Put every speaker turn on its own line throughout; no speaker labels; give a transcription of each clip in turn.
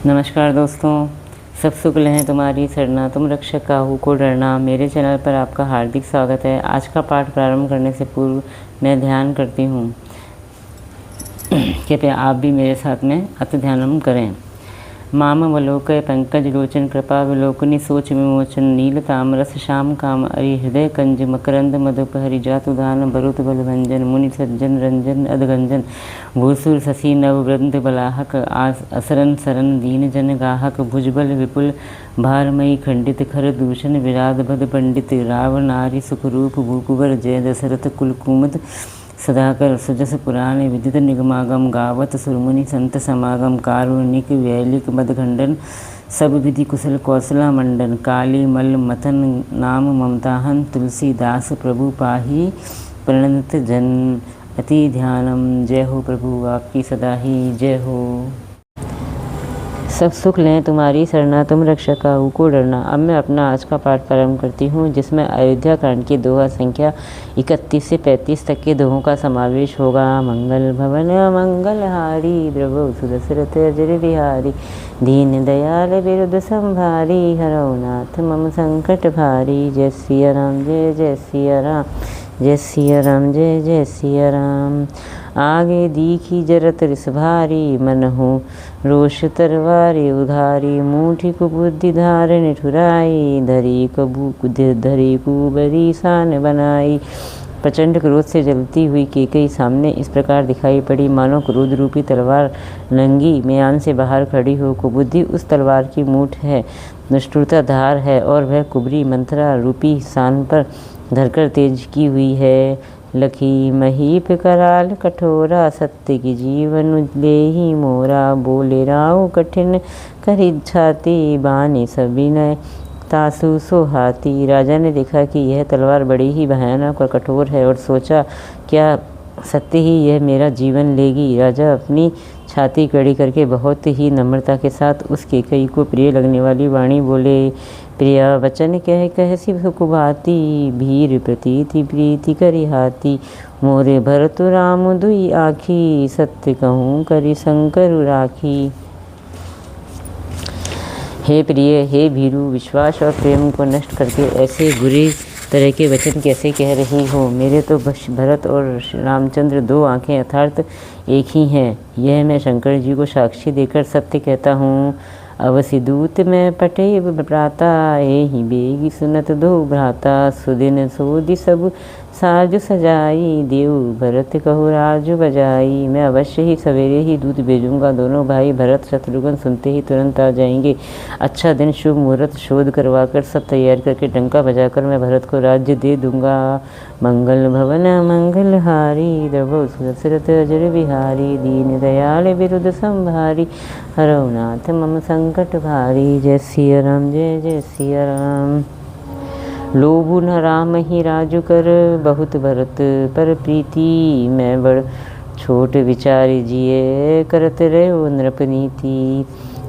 नमस्कार दोस्तों, सब सुख लें तुम्हारी सरना, तुम रक्षक काहू को डरना। मेरे चैनल पर आपका हार्दिक स्वागत है। आज का पाठ प्रारंभ करने से पूर्व मैं ध्यान करती हूँ। कृपया आप भी मेरे साथ में अति ध्यानम करें। मामवलोकय पंकज लोचन कृपा विलोकनी सोच विमोचन नील तामरस श्याम काम अरि हृदय कंज मकरंद मधुपहरि जातुदान बरुत बलभंजन मुनि सज्जन रंजन अधगंजन भूसुर शशि नववृंद बलाहक असरन सरन दीन जन गाहक भुजबल विपुल भारमयी खंडित खर दूषण विराध भद पंडित राव नारी सुखरूप भूकुवर जय दशरथ कुलकुमद सदाकर सुजस पुराण विदित निगमागम गावत सुरमुनि संत समागम कारुणिक वैलिक मदखंडन सब विधि कुशल कौशला मंडन काली मल मथन नाम ममताहन तुलसीदास प्रभु पाही प्रणत जन अति ध्यानम। जय हो प्रभु आपकी सदा ही जय हो। सब सुख लें तुम्हारी सरना, तुम रक्षक काहू को डरना। अब मैं अपना आज का पाठ प्रारंभ करती हूँ, जिसमें अयोध्या कांड की दोहा संख्या 31 से 35 तक के दोहों का समावेश होगा। मंगल भवन मंगलहारी द्रवौ सुदशरथ अजर बिहारी दीन दयाल बिरुद संभारी हरौ नाथ मम संकट भारी। जय सिया राम जय जय सिया राम, जय सिया राम जय जय सिया राम। आगे दीखी जरत रिस भारी मनहु रोष तरवारी उधारी मूठी कुबुद्धि धारण ठुराई धरी कुबरी सान बनाई। प्रचंड क्रोध से जलती हुई केकई सामने इस प्रकार दिखाई पड़ी, मानो क्रोध रूपी तलवार नंगी म्यान से बाहर खड़ी हो। कुबुद्धि उस तलवार की मूठ है, निष्ठुरता धार है और वह कुबरी मंथरा रूपी सान पर धरकर तेज की हुई है। लखी महीप कराल कठोरा सत्य की जीवन ले ही मोरा बोले राव कठिन करी छाती बाने सविनय तासु सोहाती। राजा ने देखा कि यह तलवार बड़ी ही भयानक और कठोर है और सोचा, क्या सत्य ही यह मेरा जीवन लेगी। राजा अपनी छाती कड़ी करके बहुत ही नम्रता के साथ उस केकई को प्रिय लगने वाली वाणी बोले। प्रिया वचन कह कह सी सुकुभाती भीर प्रतीति प्रीति करी हाथी मोरे भरत राम दुई आखी सत्य कहूँ करी शंकर राखी। हे प्रिय, हे भीरू, विश्वास और प्रेम को नष्ट करके ऐसे बुरी तरह के वचन कैसे कह रही हो। मेरे तो भरत और रामचंद्र दो आंखें अर्थात एक ही हैं। यह मैं शंकर जी को साक्षी देकर सत्य कहता हूँ। अवसि दूत में पटे भ्राता एहि बेगी सुनत दो भ्राता सुदिन सोदि सब साज सजाई देव भरत कहु राज बजाई। मैं अवश्य ही सवेरे ही दूत भेजूंगा, दोनों भाई भरत शत्रुघ्न सुनते ही तुरंत आ जाएंगे। अच्छा दिन शुभ मुहूर्त शोध करवाकर सब तैयार करके डंका बजाकर मैं भरत को राज्य दे दूंगा। मंगल भवन मंगलहारी द्रवौ सुदशरथ अजर बिहारी दीन दयाल बिरुद संभारी हरौ नाथ मम संकट भारी। जय सिया राम जय जय सिया राम। लोभु न राम ही राजु कर बहुत भरत पर प्रीति मैं बड़ छोट विचारी जिए करत रहो नृपनीति।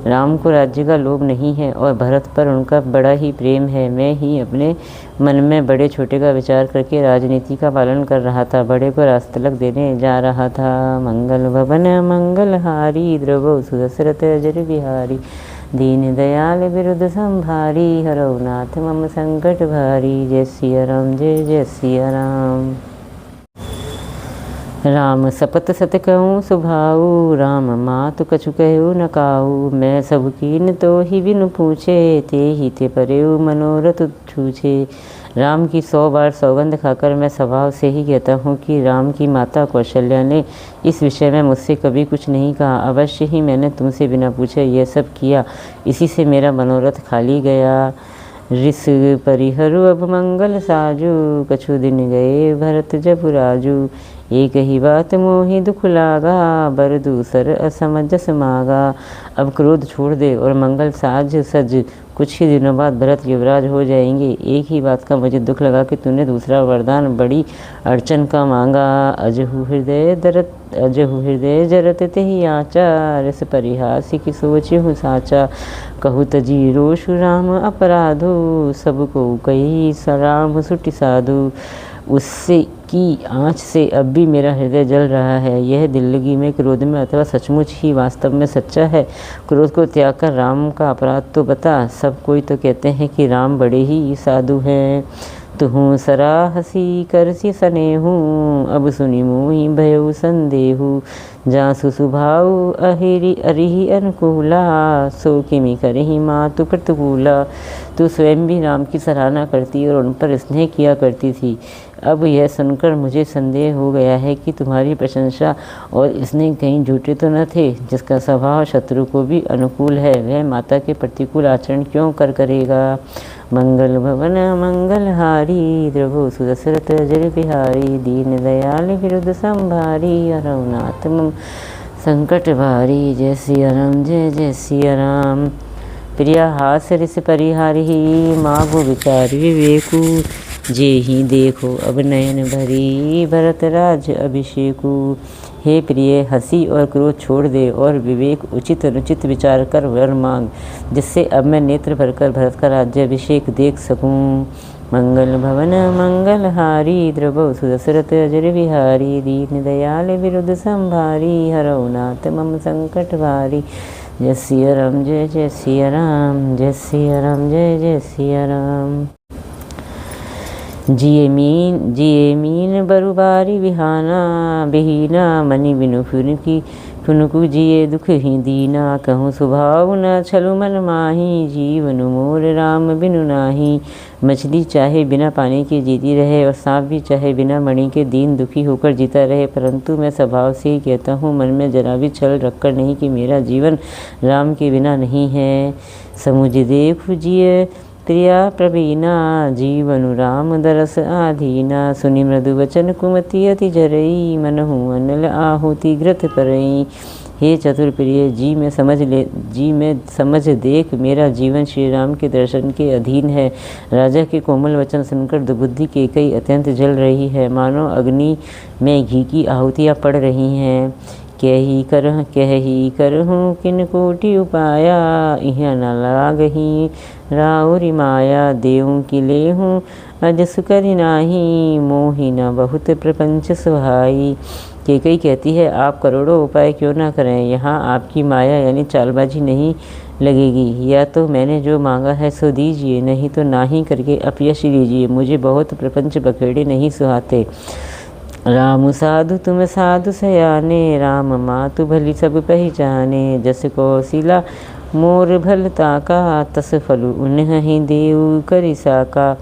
राम को राज्य का लोभ नहीं है और भरत पर उनका बड़ा ही प्रेम है। मैं ही अपने मन में बड़े छोटे का विचार करके राजनीति का पालन कर रहा था, बड़े को राजतिलक देने जा रहा था। मंगल भवन मंगलहारी द्रवौ सुदशरथ अजर बिहारी दीन दयाल बिरुद संभारी हरौ नाथ मम संकट भारी। जय सिया राम जय जय सिया राम। राम सपत सत कहूँ सुभाऊ राम मातु कछु कहू न काऊ। मैं सब कीन तो ही बिनु पूछे ते ही ते परेऊ मनोरथ छूछे। राम की 100 बार सौगंध खाकर मैं स्वभाव से ही कहता हूँ कि राम की माता कौशल्या ने इस विषय में मुझसे कभी कुछ नहीं कहा। अवश्य ही मैंने तुमसे बिना पूछे यह सब किया, इसी से मेरा मनोरथ खाली गया। ऋष परिहरु अब मंगल साजू कछु दिन गए भरत जब राजू। एक ही बात मोहि दुख लागा बर दूसर असमंजस मागा। अब क्रोध छोड़ दे और मंगल साज सज, कुछ ही दिनों बाद भरत युवराज हो जाएंगे। एक ही बात का मुझे दुख लगा कि तूने दूसरा वरदान बड़ी अड़चन का मांगा। अजहु हृदय जरत तेहि आचा रस परिहासी की सोचहु साचा। कहु तजी रोषु राम अपराधो सबको कही सराम सुटि साधु। उससे की आँच से अब भी मेरा हृदय जल रहा है। यह दिल्लगी में, क्रोध में अथवा सचमुच ही वास्तव में सच्चा है? क्रोध को त्याग कर राम का अपराध तो बता। सब कोई तो कहते हैं कि राम बड़े ही साधु हैं। तुहूँ सराहसी करसी सनेहू, अब सुनी मोहि भयउ संदेहू। जासु सुभाऊ अहिरि अरिहि अनुकूला, सो किमि करहि मातु प्रतिकूला। तू स्वयं भी राम की सराहना करती और उन पर स्नेह किया करती थी। अब यह सुनकर मुझे संदेह हो गया है कि तुम्हारी प्रशंसा और स्नेह कहीं झूठे तो न थे। जिसका स्वभाव शत्रु को भी अनुकूल है, वह माता के प्रतिकूल आचरण क्यों करेगा? मंगल भवन मंगलहारी, द्रभो सुदशरथ जल बिहारी। दीन दयाल विरुद्ध संभारी, हरहुनाथ मम संकट भारी। जय सिया राम, जय जय सिया राम। प्रिया हास्य रिस परिहारी, मागो विचार विवेकु। जे ही देखो अब नयन भरी, भरत राज अभिषेकु। हे प्रिय, हंसी और क्रोध छोड़ दे और विवेक उचित अनुचित विचार कर वर मांग, जिससे अब मैं नेत्र भरकर भरत का राज्याभिषेक देख सकूं। मंगल भवन मंगलहारी, द्रभो सुदशरथ अजर बिहारी। दीन दयाल विरुद्ध संभारी, हरहुनाथ मम संकट भारी। जय सिया राम, जय जय सिया राम। जय सिया राम, जय जय सिया राम। जिये मीन बरुबारी बिहाना, बिहीना मनि बिनु फुनुकु जिये दुख ही दीना। कहूँ स्वभाव न छलु मन माही, जीवन मोर राम बिनु नाही। मछली चाहे बिना पानी के जीती रहे और सांप भी चाहे बिना मणि के दीन दुखी होकर जीता रहे, परंतु मैं स्वभाव से ही कहता हूँ, मन में जरा भी छल रखकर नहीं, कि मेरा जीवन राम के बिना नहीं है। समुझ देखु जिये प्रिया प्रवीणा, जीवनु राम दरस आधीना। सुनि मृदु वचन कुमति अति जरई, मनहु अनल आहुति घृत परई। हे चतुर प्रिय, जी में समझ देख, मेरा जीवन श्री राम के दर्शन के अधीन है। राजा के कोमल वचन सुनकर दुबुद्धि केकई अत्यंत जल रही है, मानो अग्नि में घी की आहुतियाँ पड़ रही हैं। कही करहूँ किन कोटि उपाया, इहाँ न लागही राउरी माया। देऊँ कि लेहूँ अजस करि नाही, मोहि न बहुत प्रपंच सुहाई। केकई कहती है, आप करोड़ों उपाय क्यों ना करें, यहाँ आपकी माया यानी चालबाजी नहीं लगेगी। या तो मैंने जो मांगा है सो दीजिए, नहीं तो ना ही करके अपयश लीजिए। मुझे बहुत प्रपंच बखेड़े नहीं सुहाते। राम साधु तुम साधु सयाने, राम मातु भली सब पहचाने। जस कौशिला मोर भलता का, तस फलु उन्हीं देव करि साका।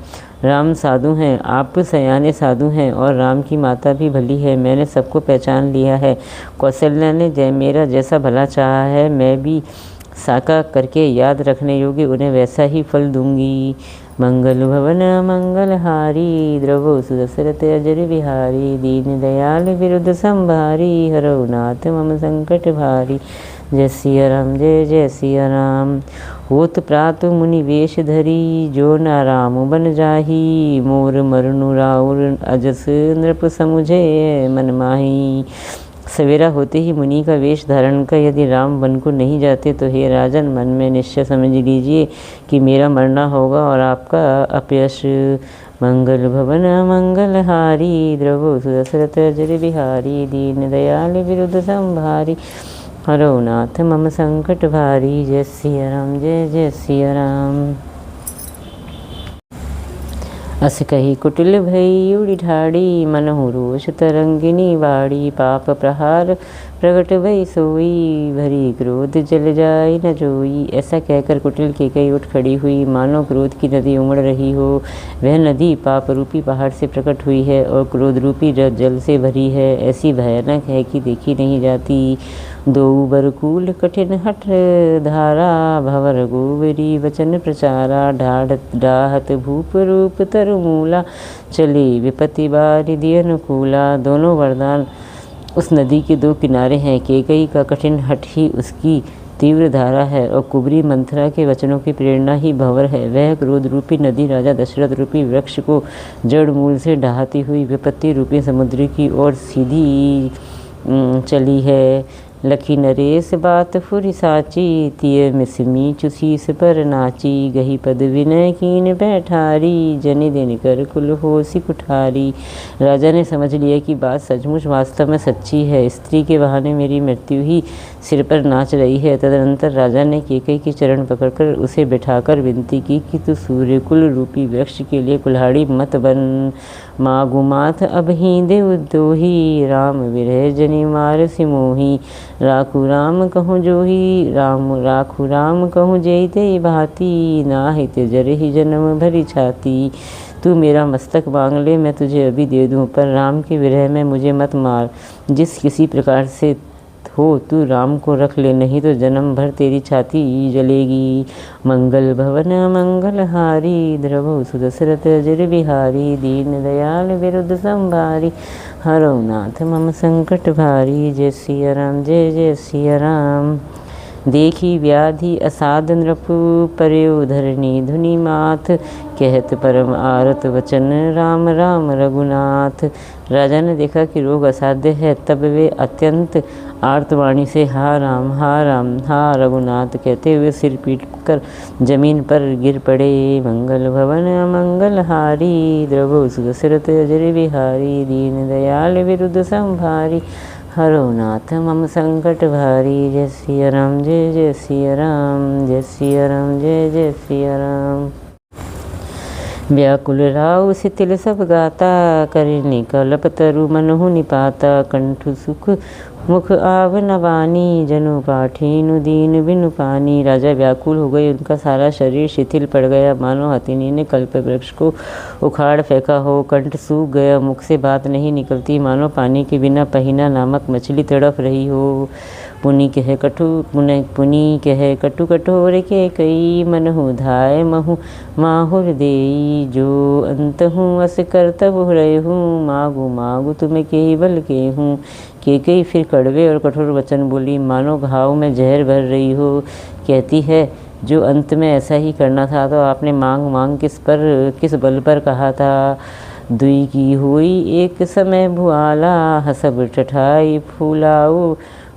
राम साधु हैं, आप सयाने साधु हैं और राम की माता भी भली है, मैंने सबको पहचान लिया है। कौशल्या ने मेरा जैसा भला चाहा है, मैं भी साका करके याद रखने योग्य उन्हें वैसा ही फल दूंगी। मंगल भवन मंगलहारी, द्रवो सुदशरथ अजर बिहारी। दीन दयाल विरुद्ध संभारी, हरहुनाथ मम संकट भारी। जय सिया राम, जय जय सिया राम। होत प्रातु मुनि वेश धरी, जो न राम बन जाही। मोर मरनु राउर अजस नृप समुझे मन माही। सवेरा होते ही मुनि का वेश धारण कर यदि राम वन को नहीं जाते तो हे राजन, मन में निश्चय समझ लीजिए कि मेरा मरना होगा और आपका अपयश। मंगल भवन मंगलहारी, द्रवो सुदशरथ अजर बिहारी। दीन दयाल विरुद्ध संभारी, हरहुनाथ मम संकट भारी। जय सिया राम, जय जय सिया राम। अस कही कुटिल भई उड़ी ठाड़ी, मनहु रोष तरंगिनी बाड़ी। पाप प्रहार प्रगट भई सोई, भरी क्रोध जल जाय न जोई। ऐसा कहकर कुटिल केकई उठ खड़ी हुई, मानो क्रोध की नदी उमड़ रही हो। वह नदी पाप रूपी पहाड़ से प्रकट हुई है और क्रोध रूपी जल से भरी है। ऐसी भयानक है कि देखी नहीं जाती। दो बरकूल कठिन हठ धारा, भवर गोवरी वचन प्रचारा। डाहत भूप रूप तरमूला, चली विपत्ति बारिधि अनुकूला। दोनों वरदान उस नदी के दो किनारे हैं। केकई का कठिन हठ ही उसकी तीव्र धारा है और कुबरी मंथरा के वचनों की प्रेरणा ही भंवर है। वह क्रोध रूपी नदी राजा दशरथ रूपी वृक्ष को जड़ मूल से ढहाती हुई विपत्ति रूपी समुद्र की ओर सीधी चली है। लखी नरेश बात फुरि साची, तिय मिसमी चुसीस पर नाची, गही पद विनय कीन बैठारी, जनि दिन कर कुल होसी कुठारी। राजा ने समझ लिया कि बात सचमुच वास्तव में सच्ची है, स्त्री के बहाने मेरी मृत्यु ही सिर पर नाच रही है। तदनंतर राजा ने कैकेयी के चरण पकड़कर उसे बिठाकर विनती की कि तू सूर्यकुल रूपी वृक्ष के लिए कुल्हाड़ी मत बन। मागु माथ अब ही देव दोही, राम विरह जनि मार सिमोही। राखू राम कहूँ जोही, राखू राम कहूँ जेहि तेहि भांति, नाहित जरहि जन्म भरी छाती। तू मेरा मस्तक मांग ले, मैं तुझे अभी दे दूँ, पर राम के विरह में मुझे मत मार। जिस किसी प्रकार से हो तू राम को रख ले, नहीं तो जन्म भर तेरी छाती जलेगी। मंगल भवन मंगलहारी, द्रवहु सुदशरथ अजर बिहारी, दीन दयाल विरुद्ध संभारी, हरौ नाथ मम संकट भारी। जय सिया राम, जय जय सिया राम। देखी व्याधि असाध नृपु, पर्यो धरणी धुनि माथ, कहत परम आरत वचन, राम राम रघुनाथ। राजा ने देखा कि रोग असाध्य है, तब वे अत्यंत आर्तवाणी से हा राम हा रघुनाथ कहते हुए सिर पीट कर जमीन पर गिर पड़े। मंगल भवन मंगल हारी, द्रवहु सुदशरथ अजर बिहारी, दीन दयाल विरुद्ध संभारी, हरौ नाथ मम संकट भारी। जय सिया राम, जय जय सिया राम, जय सिया राम, जय जय सिया राम। व्याकुल राव शिथिल सब गाता, करिनि कलप तरु मनहु निपाता, कंठ सुख मुख आव नवानी, जनु पाठीनु दीन बिनु पानी। राजा व्याकुल हो गए, उनका सारा शरीर शिथिल पड़ गया, मानो हथिनी ने कल्प वृक्ष को उखाड़ फेंका हो। कंठ सूख गया, मुख से बात नहीं निकलती, मानो पानी के बिना पहिना नामक मछली तड़प रही हो। पुनि कहे कटु कठोर के कई, मनहु धाय महु माहुर देई, जो अंत हूँ अस करतब रहूँ, मागु मागु तुम्हें केवल के हूँ। कैकेयी फिर कड़वे और कठोर वचन बोली, मानो घाव में जहर भर रही हो। कहती है, जो अंत में ऐसा ही करना था तो आपने मांग किस बल पर कहा था। दुई की हुई एक समय भुआला, हसब ठठाई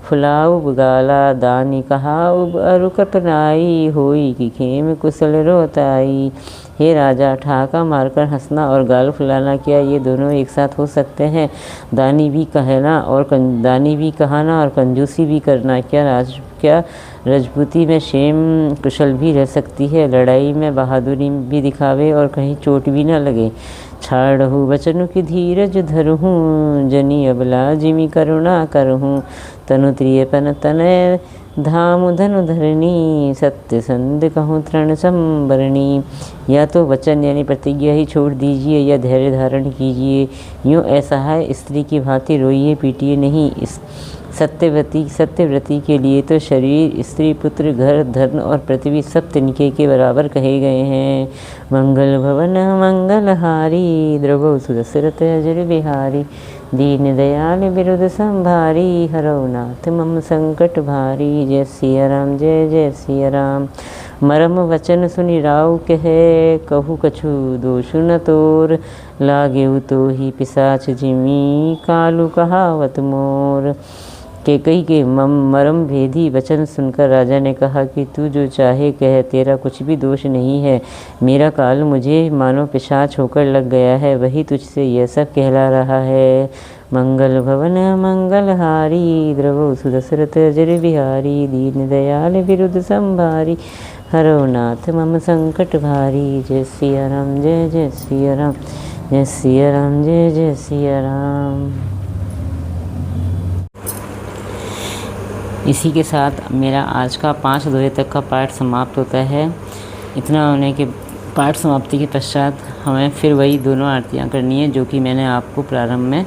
फुलाऊ गाला, दानी कहाऊ अरु कपनाई, होई की खेम कुशल रोताई। हे राजा, ठहाका मारकर हंसना और गाल फुलाना, क्या ये दोनों एक साथ हो सकते हैं? दानी भी कहना और कंजूसी भी करना, क्या राजपूती में शेम कुशल भी रह सकती है? लड़ाई में बहादुरी भी दिखावे और कहीं चोट भी न लगे। छाड़हु वचनु की धीरज धरहूँ, जनी अबला जिमी करुणा करहूँ, तनु त्रियपन तनय धाम धनु धरणी, सत्य संध कहूँ तृण संबरणी। या तो वचन यानी प्रतिज्ञा ही छोड़ दीजिए या धैर्य धारण कीजिए। यूँ असहाय स्त्री की भांति रोइए पीटिए नहीं। सत्यव्रती के लिए तो शरीर, स्त्री, पुत्र, घर, धन और पृथ्वी सब तिनके के बराबर कहे गए हैं। मंगल भवन मंगलहारी, द्रवहु सुदशरथ अजर बिहारी, दीन दयाल विरुद्ध संभारी, हरौ नाथ मम संकट भारी। जय सिया राम, जय जय सिया राम। मरम वचन सुनि राव कहे, कहु कछु दोषु न तोर, लागेउ तो ही पिशाच जिमी, कालू कहावत मोर। कैकेयी के मरम भेदी वचन सुनकर राजा ने कहा कि तू जो चाहे कह, तेरा कुछ भी दोष नहीं है। मेरा काल मुझे मानो पिशाच होकर लग गया है, वही तुझसे यह सब कहला रहा है। मंगल भवन मंगलहारी, द्रवहु सुदशरथ अजर बिहारी, दीन दयाल विरुद्ध संभारी, हरौ नाथ मम संकट भारी। जय सिया राम, जय जय सिया राम, जय सिया राम, जय जय सिया राम। इसी के साथ मेरा आज का 5 दोहे तक का पाठ समाप्त होता है। इतना होने के पाठ समाप्ति के पश्चात हमें फिर वही दोनों आरतियाँ करनी है जो कि मैंने आपको प्रारंभ में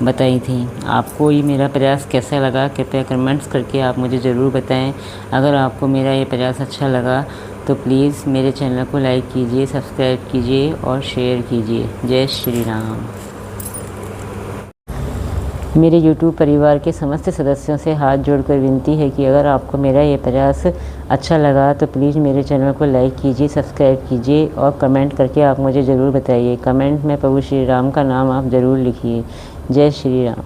बताई थी। आपको ये मेरा प्रयास कैसा लगा, कृपया कमेंट्स करके आप मुझे ज़रूर बताएं। अगर आपको मेरा ये प्रयास अच्छा लगा तो प्लीज़ मेरे चैनल को लाइक कीजिए, सब्सक्राइब कीजिए और शेयर कीजिए। जय श्री राम। मेरे YouTube परिवार के समस्त सदस्यों से हाथ जोड़कर विनती है कि अगर आपको मेरा ये प्रयास अच्छा लगा तो प्लीज़ मेरे चैनल को लाइक कीजिए, सब्सक्राइब कीजिए और कमेंट करके आप मुझे ज़रूर बताइए। कमेंट में प्रभु श्री राम का नाम आप ज़रूर लिखिए। जय श्री राम।